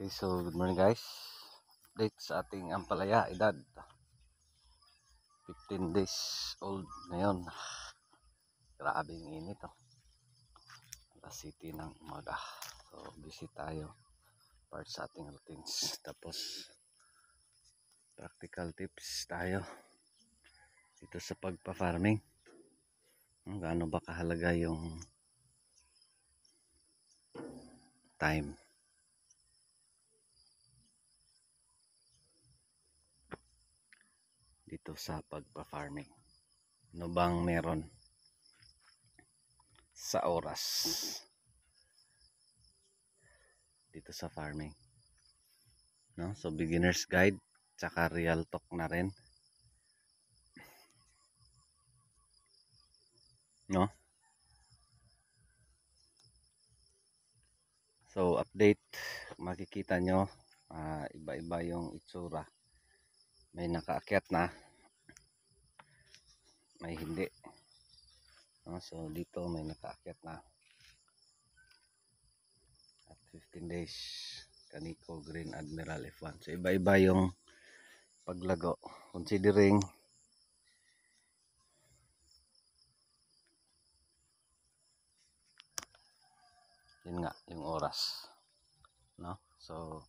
Okay, so good morning guys. Update sa ating ampalaya, edad 15 days old ngayon. Grabe yung init oh. Alas City ng umaga. So busy tayo part sa ating routines. Tapos practical tips tayo dito sa pagpa-farming. Gaano ba kahalaga yung time dito sa pagpa-farming? Ano bang meron sa oras dito sa farming? No? So beginner's guide tsaka real talk na rin. No? So update, makikita nyo iba-iba yung itsura. May nakaakyat na, may hindi. So dito may nakaakyat na at 15 days Canico Green Admiral F1. So iba-iba yung paglago considering yun nga yung oras, no? So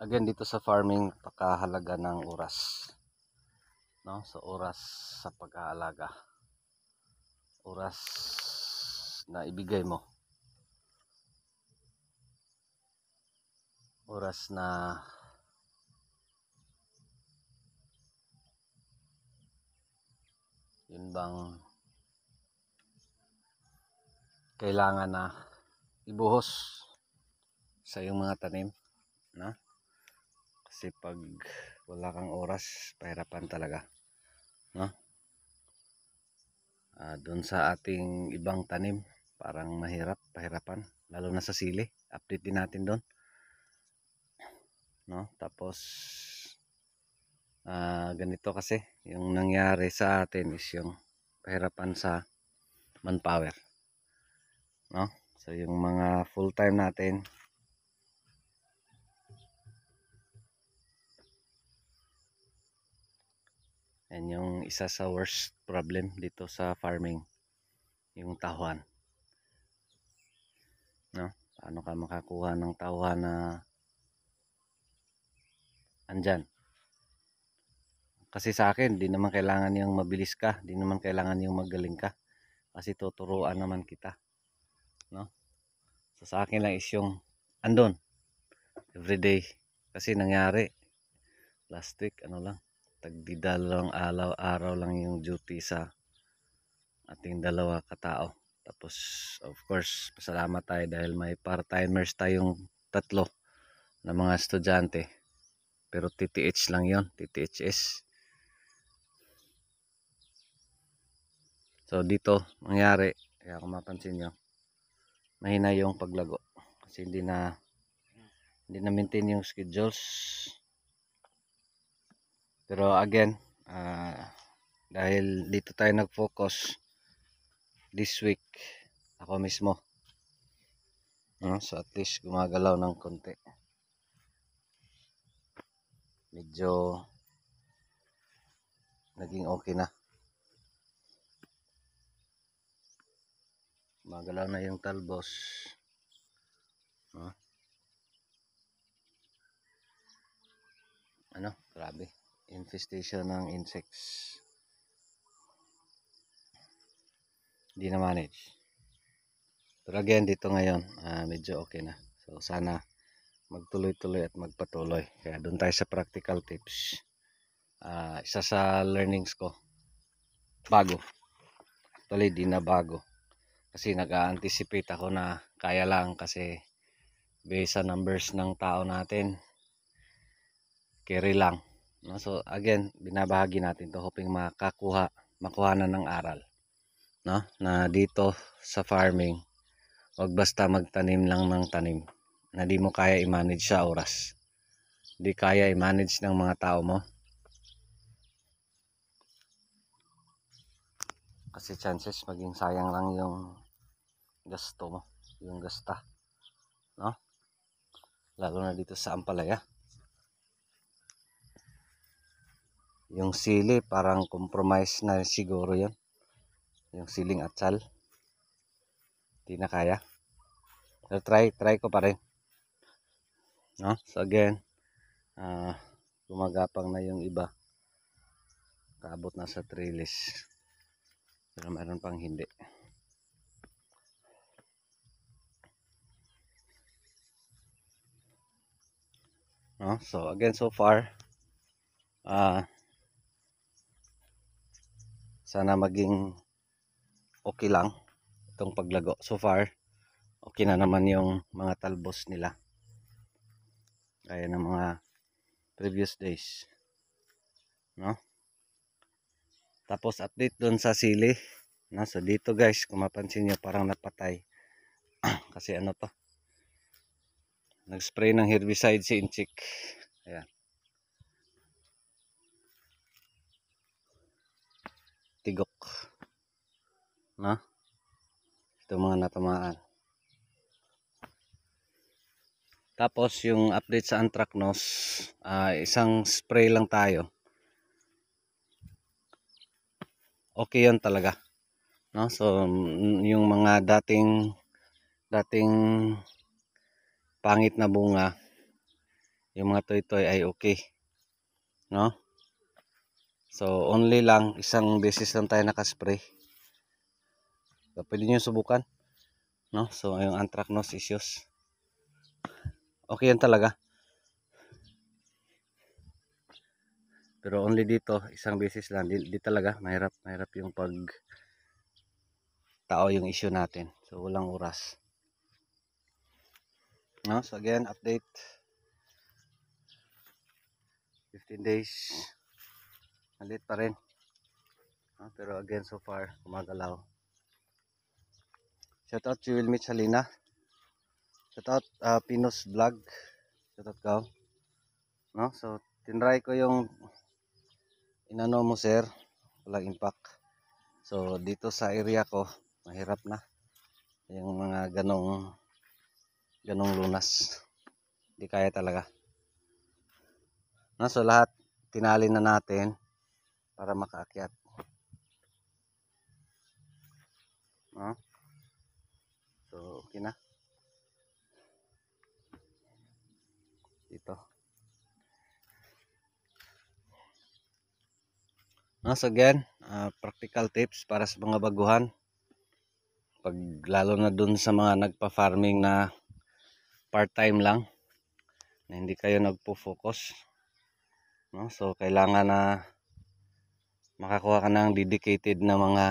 again dito sa farming, pakahalaga ng oras, no? So oras sa pag-aalaga, oras na ibigay mo, oras na yun bang kailangan na ibuhos sa iyong mga tanim, no? Kasi pag wala kang oras, pahirapan talaga, no? Doon sa ating ibang tanim, parang pahirapan, lalo na sa sili. Update din natin doon, no? Tapos ganito kasi yung nangyari sa atin is yung pahirapan sa manpower, no? So yung mga full time natin, yan yung isa sa worst problem dito sa farming, yung tauhan, no? Paano ka makakuha ng tauhan na andyan? Kasi sa akin, di naman kailangan yung mabilis ka, di naman kailangan yung magaling ka, kasi tuturuan naman kita, no? So sa akin lang is yung andon everyday. Kasi nangyari last week, ano lang, tagdidalawang araw lang yung duty sa ating dalawa katao. Tapos of course pasalamat tayo dahil may part-timers tayong tatlo na mga estudyante, pero TTH lang yon, TTHS. So dito nangyari, kaya kung mapansin nyo, mahina yung paglago kasi hindi na maintain yung schedules. Pero again, dahil dito tayo nag-focus this week, ako mismo, no? So at least gumagalaw ng konti, medyo naging okay na, gumagalaw na yung talbos, no? Ano, grabe infestation ng insects, hindi na manage. Pero again dito ngayon, medyo okay na. So sana magtuloy-tuloy at magpatuloy. Kaya doon tayo sa practical tips. Isa sa learnings ko, bago, actually di na bago, kasi nag-a-anticipate ako na kaya lang, kasi based sa numbers ng tao natin, carry lang, no? So again, binabahagi natin to, hoping makuhanan ng aral, no? Na dito sa farming, wag basta magtanim lang ng tanim na di mo kaya i-manage sa oras, di kaya i-manage ng mga tao mo, kasi chances maging sayang lang yung gasto mo, yung gasta, no? lalo na dito sa Ampalaya. Yung sili parang compromise na siguro yun, yung siling atsal, di na kaya, pero try ko pa rin, no? So again, gumagapang na yung iba, kaabot na sa trellis, pero meron pang hindi. No? So again, so far sana maging okay lang itong paglago. So far okay na naman yung mga talbos nila, kaya ng mga previous days, no? Tapos update doon sa sili, no? So dito guys, kung mapansin nyo, parang napatay kasi ano to, nag-spray ng herbicide si Inchik. Ayan, tigok, no? Ito mga natamaan. Tapos yung update sa anthracnose, isang spray lang tayo, okay yun talaga, no? So yung mga dating pangit na bunga, yung mga toy ay okay, no? So only lang isang beses lang tayo nakaspray, so pwede nyo subukan, no? So yung anthracnose issues, okay yan talaga, pero only dito isang beses lang, di talaga mahirap yung pag tao yung issue natin, so walang oras, no? So again, update 15 days, malit pa rin, no? Pero again, so far gumagalaw. Shoutout si Wilmit Salina, shoutout Pinos Vlog, shoutout ka, no? So tinry ko yung inano mo sir, walang impact. So dito sa area ko mahirap na yung mga ganong lunas, di kaya talaga, no? So lahat tinali na natin para makaakyat, no? So okay na dito, no? So again, practical tips para sa mga baguhan, pag lalo na dun sa mga nagpa-farming na part-time lang, na hindi kayo nagpo-focus, no? So kailangan na makakuha ka ng dedicated na mga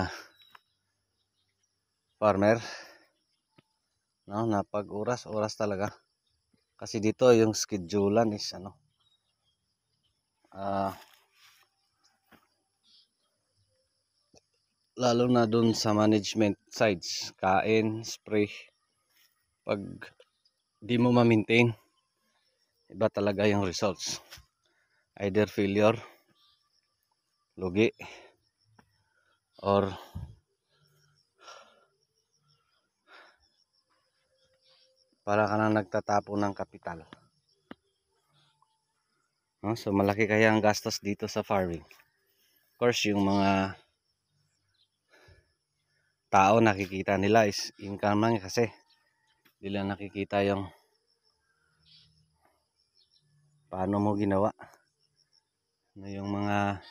farmer, no? Na pag oras talaga, kasi dito yung schedulean is ano, lalo na dun sa management sides, kain, spray, pag di mo ma-maintain, iba talaga yung results, either failure, lugi, or para ka na nagtatapo ng kapital, no? So malaki kaya ang gastos dito sa farming. Of course yung mga tao nakikita nila is income lang, kasi hindi lang nakikita yung paano mo ginawa, ano yung mga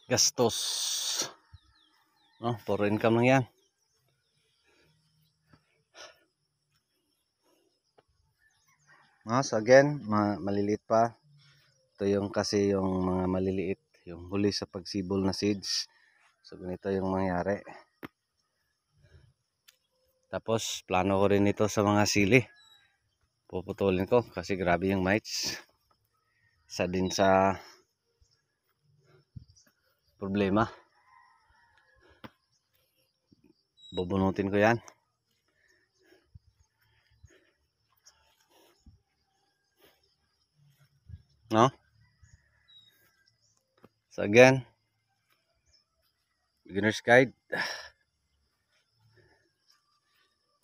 gastos, no? Puro income lang yan, no? So again, maliliit pa ito, yung kasi yung mga maliliit, yung huli sa pagsibol na seeds, so ganito yung mangyari. Tapos plano ko rin ito sa mga sili, puputulin ko kasi grabe yung mites, isa din sa problema, bubunutin ko yan, no? So again, beginner's guide,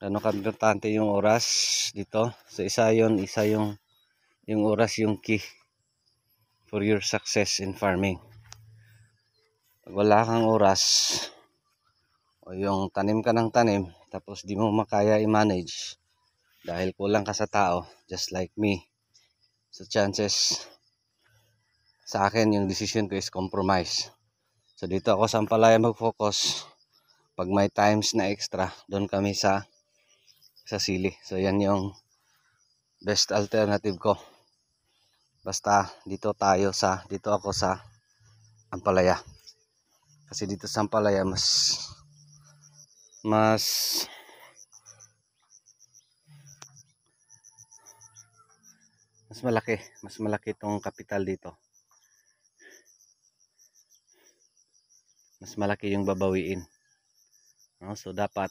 Ano importante yung oras dito. So isa yung oras yung key for your success in farming. Pag wala kang oras o yung tanim ka ng tanim tapos di mo makaya i-manage dahil kulang ka sa tao, just like me. So chances sa akin yung decision ko is compromise. So dito ako sa Ampalaya mag-focus. Pag may times na extra, doon kami sa sili. So yan yung best alternative ko. Basta dito ako sa Ampalaya. Kasi dito sa Ampalaya mas malaki itong kapital dito. Mas malaki yung babawiin. No? So dapat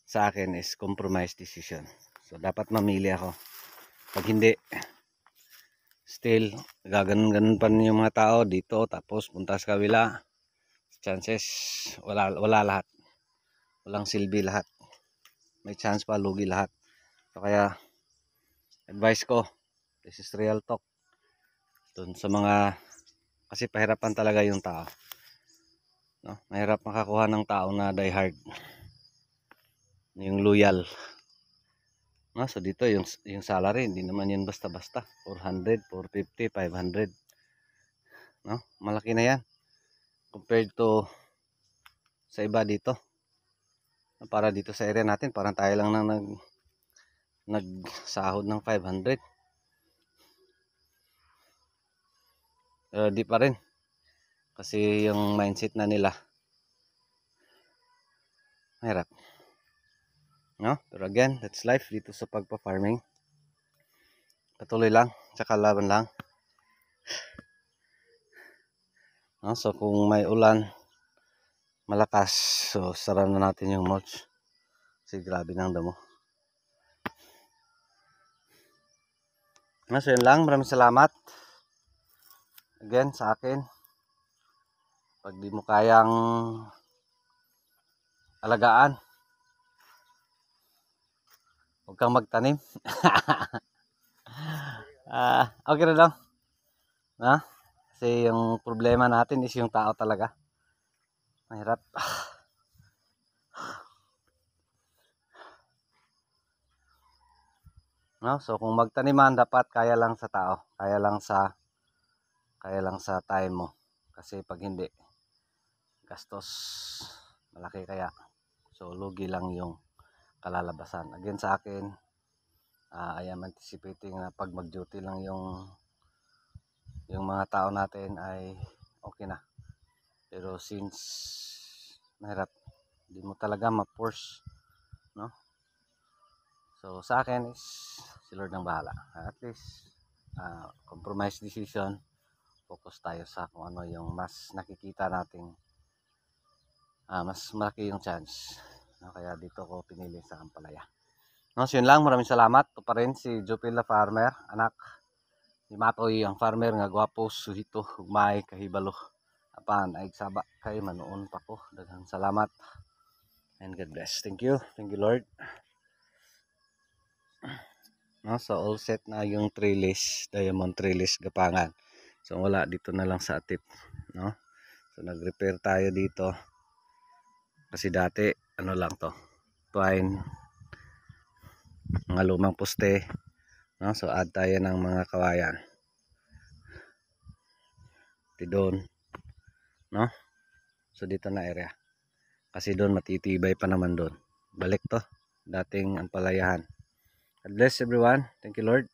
sa akin is compromise decision. So dapat mamili ako. Pag hindi, still gaganon-ganon pa rin yung mga tao dito tapos punta sa kabila. Chances wala lahat. Walang silbi lahat. May chance pa lugi lahat. So kaya advice ko, this is real talk. Dun sa mga kasi pahirapan talaga yung tao. No? Mahirap makakuha ng tao na die hard. Yung loyal. No? So dito yung salary, hindi naman yun basta-basta. 400, 450, 500. No? Malaki na yan. Compared to sa iba dito. Para dito sa area natin, parang tayo lang na nagsahod ng 500. Di pa rin. Kasi yung mindset na nila mahirap. No? Pero again, that's life dito sa pagpa-farming. Patuloy lang, tsaka laban lang. No? So kung may ulan malakas, so sara na natin yung mulch. Kasi grabe ng damo. No? So yun lang, maraming salamat. Again, sa akin. Pag di mo kayang alagaan, huwag kang magtanim. Okay na lang. Na? Kasi yung problema natin is yung tao talaga. Mahirap. No? So kung magtaniman dapat kaya lang sa tao, kaya lang sa time mo. Kasi pag hindi, gastos malaki kaya. So lugi lang yung kalalabasan. Again sa akin, I am anticipating na pag mag-duty lang yung mga tao natin ay okay na. Pero since mahirap, hindi mo talaga ma-force, no? So sa akin is si Lord ang bahala. At least compromise decision. Focus tayo sa kung ano yung mas nakikita nating mas malaki yung chance. No? Kaya dito ko pinili sa Ampalaya. No, so yun lang, maraming salamat. Ito pa rin si Jupil la farmer, anak ni Matoy ang farmer nga gwapo, suhito, hugmay, kahibalo. Apan ay saba kay manoon pa ko. Daghang salamat. And God bless. Thank you Lord. No, so all set na yung trellis, diamond trellis gapangan. So wala dito na lang sa atip, no? So nag-repair tayo dito. Kasi dati ano lang to, twine, mga lumang poste, no? So add tayo ng mga kawayan doon, no? So dito na area kasi doon matitibay pa naman doon. Balik to dating Ampalayahan. God bless everyone. Thank you Lord.